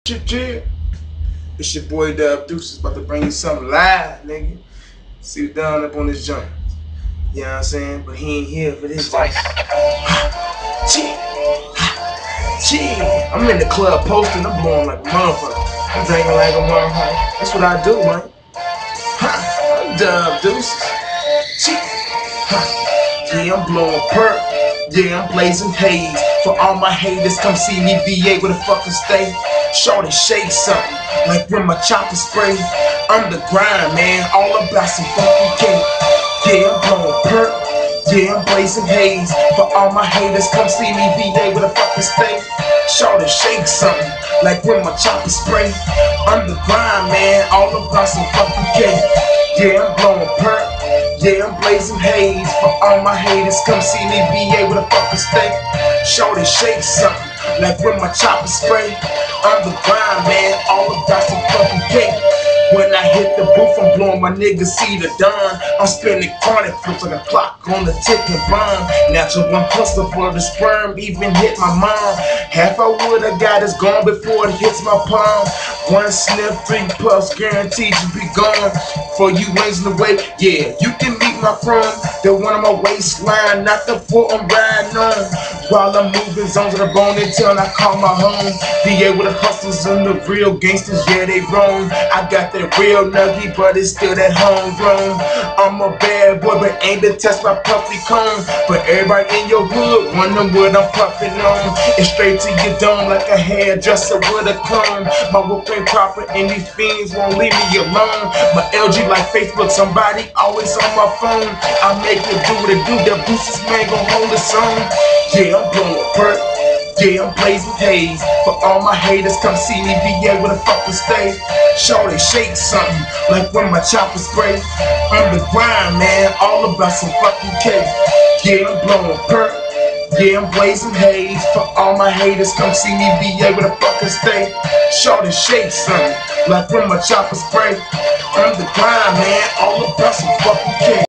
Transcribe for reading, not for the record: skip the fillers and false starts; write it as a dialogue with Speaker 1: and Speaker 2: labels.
Speaker 1: Shit. It's your boy Dub Deuces about to bring you something live, nigga. See you down up on this joint. You know what I'm saying? But he ain't here for this joint. I'm in the club posting, I'm blowing like a motherfucker. I'm drinking like a motherfucker. That's what I do, man. I'm Dub Deuces. Yeah, I'm blowing perk. Yeah, I'm blazing haze. For all my haters, come see me, VA where the fucking stay. Shorty shake something, like when my chopper spray. I'm the grind, man, all about some fucking cake. Yeah, I'm blowing perk. Yeah, I'm blazing haze. For all my haters, come see me, VA where the fucking stay. Shorty shake something, like when my chopper spray. I'm the grind, man, all about some fucking cake. Yeah, I'm blowing perk. Yeah, I'm blazing haze. For all my haters, come see me, VA with a fucking stay. Shorty shake something, like when my chopper spray. I'm the grind, man, all about some fucking cake. When I hit the booth, I'm blowing my niggas see the dawn. I'm spinning chronic flips like a clock on the ticking bomb. Natural one hustler for the sperm, even hit my mom. Half I would I got is gone before it hits my palm. One sniff, 3 puffs, guaranteed you be gone. For you wings in the way, yeah, you can meet my prom. The one on my waistline, not the foot I'm riding on. While I'm moving zones of the bone until I call my home. VA with the hustlers and the real gangsters, yeah, they wrong. I got that real nuggy, but it's still that homegrown. I'm a bad boy, but ain't to test my puffy cone. But everybody in your hood wondering what I'm puffing on. It's straight to your dome like a hairdresser with a comb. My whip ain't proper and these fiends won't leave me alone. My LG like Facebook, somebody always on my phone. I make it do what it do, that Deuces man gon' hold his own. Yeah, I'm blowing perk. Yeah, I'm blazing haze. For all my haters, come see me, VA with a fucking stay. Shorty shake something, like when my chopper spray. I'm the grind, man, all about some fucking cake. Yeah, I'm blowing perk. Yeah, I'm blazing haze. For all my haters, come see me, VA with a fucking stay. Shorty shake something, like when my chopper spray. I'm the grind, man, all about some fucking cake.